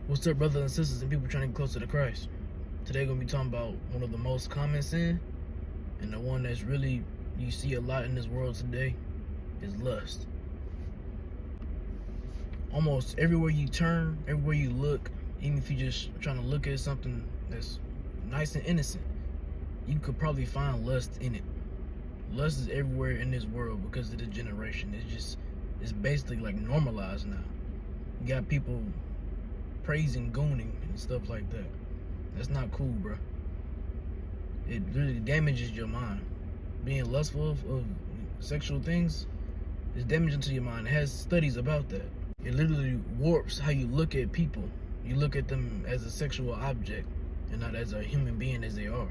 What's up, brothers and sisters and people trying to get closer to Christ? Today, we're going to be talking about one of the most common sin, and the one that's really, you see a lot in this world today, is lust. Almost everywhere you turn, everywhere you look, even if you're just trying to look at something that's nice and innocent, you could probably find lust in it. Lust is everywhere in this world because of the generation. It's basically like normalized now. You got people praising gooning and stuff like that. That's not cool, bro. It really damages your mind. Being lustful of sexual things is damaging to your mind. It has studies about that. It literally warps how you look at people. You look at them as a sexual object and not as a human being as they are.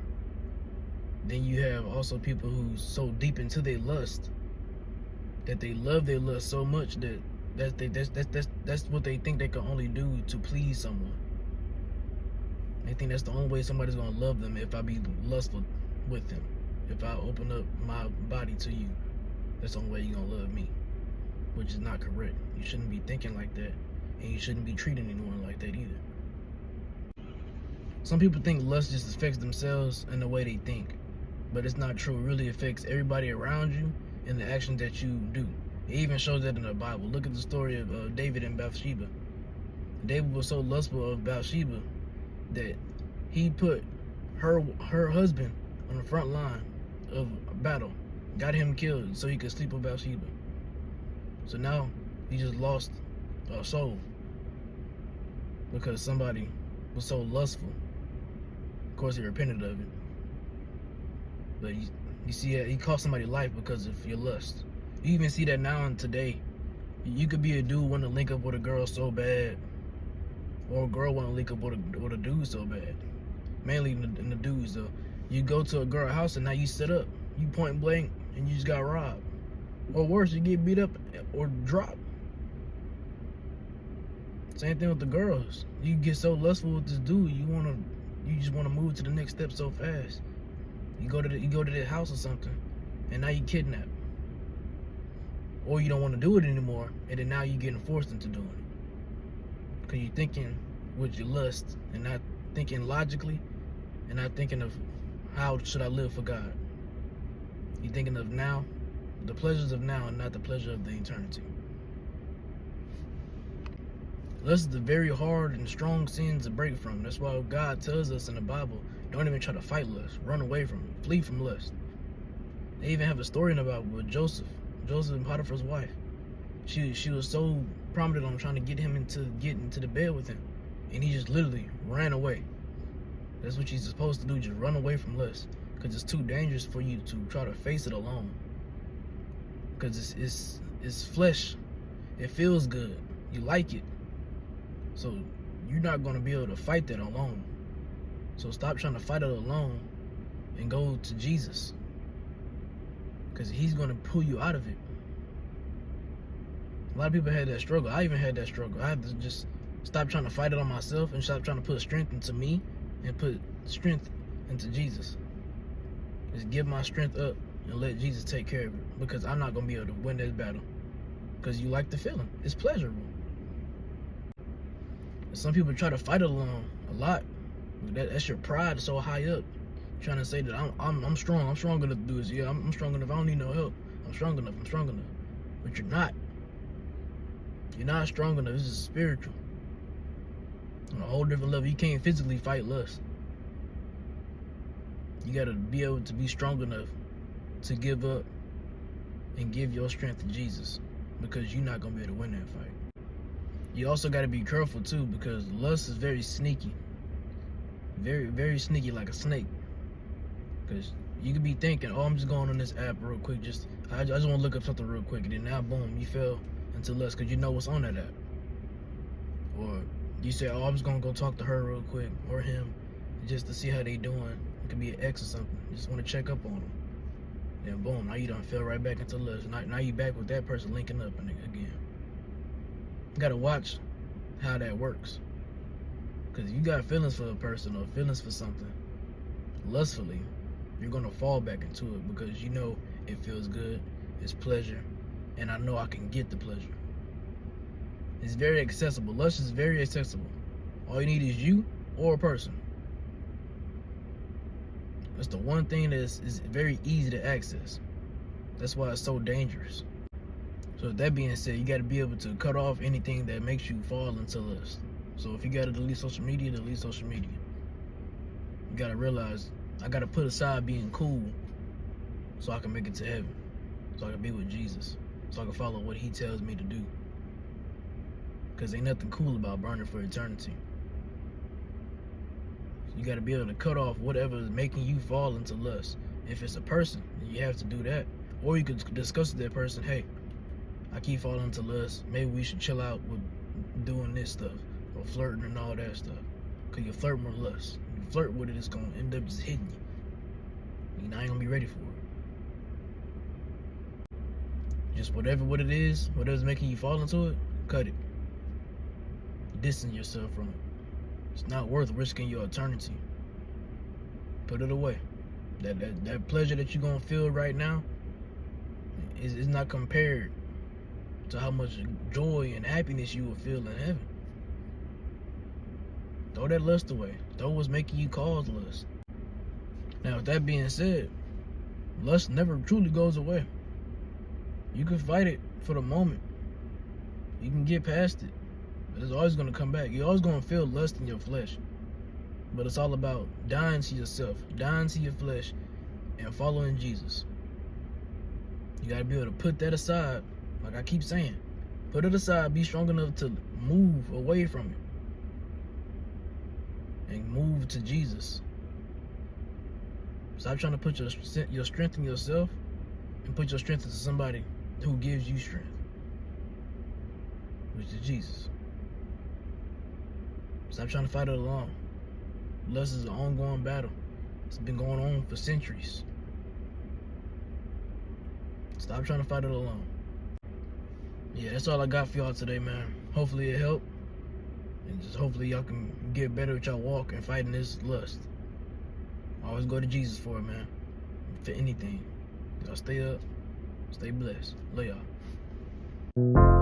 Then you have also people who's so deep into their lust that they love their lust so much that that's what they think they can only do to please someone. They think that's the only way somebody's gonna love them, if I be lustful with them. If I open up my body to you, that's the only way you're gonna love me. Which is not correct. You shouldn't be thinking like that, and you shouldn't be treating anyone like that either. Some people think lust just affects themselves and the way they think, but it's not true. It really affects everybody around you and the actions that you do. It even shows that in the Bible. Look at the story of David and Bathsheba. David was so lustful of Bathsheba that he put her husband on the front line of battle, got him killed so he could sleep with Bathsheba. So now he just lost a soul because somebody was so lustful. Of course, he repented of it, but you see, he cost somebody life because of your lust. You even see that now and today. You could be a dude wanting to link up with a girl so bad, or a girl want to link up with a dude so bad. Mainly in the dudes though. You go to a girl house and now you set up, you point blank, and you just got robbed. Or worse, you get beat up or dropped. Same thing with the girls. You get so lustful with this dude, you just wanna move to the next step so fast. You go to their house or something, and now you kidnapped. Or you don't want to do it anymore, and then now you're getting forced into doing it. Because you're thinking with your lust, and not thinking logically, and not thinking of how should I live for God. You're thinking of now, the pleasures of now, and not the pleasure of the eternity. Lust is a very hard and strong sin to break from. That's why God tells us in the Bible, don't even try to fight lust. Run away from it. Flee from lust. They even have a story in the Bible with Joseph and Potiphar's wife. She was so prominent on trying to get him get into the bed with him, and he just literally ran away. That's what you're supposed to do, just run away from lust, because it's too dangerous for you to try to face it alone. Because it's flesh. It feels good. You like it. So you're not going to be able to fight that alone. So stop trying to fight it alone and go to Jesus, because he's going to pull you out of it. A lot of people had that struggle. I even had that struggle. I had to just stop trying to fight it on myself and stop trying to put strength into me and put strength into Jesus. Just give my strength up and let Jesus take care of it, because I'm not going to be able to win this battle, because you like the feeling. It's pleasurable. Some people try to fight it alone a lot. That's your pride so high up, trying to say that I'm strong. I'm strong enough to do this. Yeah, I'm strong enough. I don't need no help. I'm strong enough. But you're not. You're not strong enough. This is spiritual. On a whole different level. You can't physically fight lust. You gotta be able to be strong enough to give up and give your strength to Jesus, because you're not gonna be able to win that fight. You also gotta be careful too, because lust is very sneaky. Very, very sneaky, like a snake. Because you could be thinking, oh, I'm just going on this app real quick. I just want to look up something real quick. And then now, boom, you fell into lust because you know what's on that app. Or you say, oh, I'm just going to go talk to her real quick, or him, just to see how they doing. It could be an ex or something. You just want to check up on them. Then boom, now you done fell right back into lust. Now you back with that person linking up again. You got to watch how that works. Because you got feelings for a person or feelings for something lustfully, you're going to fall back into it because you know it feels good, it's pleasure, and I know I can get the pleasure. It's very accessible. Lust is very accessible. All you need is you or a person. That's the one thing that is very easy to access. That's why it's so dangerous. So with that being said, you got to be able to cut off anything that makes you fall into lust. So if you got to delete social media, delete social media. You got to realize, I got to put aside being cool so I can make it to heaven. So I can be with Jesus. So I can follow what he tells me to do. Because ain't nothing cool about burning for eternity. You got to be able to cut off whatever is making you fall into lust. If it's a person, you have to do that. Or you could discuss with that person, hey, I keep falling into lust. Maybe we should chill out with doing this stuff. Or flirting and all that stuff. Because you're flirting with lust. You flirt with it, it's going to end up just hitting you. You're not going to be ready for it. Just what it is, whatever's making you fall into it, cut it. Distance yourself from it. It's not worth risking your eternity. Put it away. That pleasure that you're going to feel right now is not compared to how much joy and happiness you will feel in heaven. Throw that lust away. Throw what's making you cause lust. Now, with that being said, lust never truly goes away. You can fight it for the moment. You can get past it. But it's always going to come back. You're always going to feel lust in your flesh. But it's all about dying to yourself, dying to your flesh, and following Jesus. You got to be able to put that aside. Like I keep saying, put it aside. Be strong enough to move away from it and move to Jesus. Stop trying to put your strength in yourself and put your strength into somebody who gives you strength, which is Jesus. Stop trying to fight it alone. Lust is an ongoing battle. It's been going on for centuries. Stop trying to fight it alone. Yeah, that's all I got for y'all today, man. Hopefully it helped. And just hopefully y'all can get better with y'all walk and fighting this lust. Always go to Jesus for it, man. For anything. Y'all stay up. Stay blessed. Love y'all.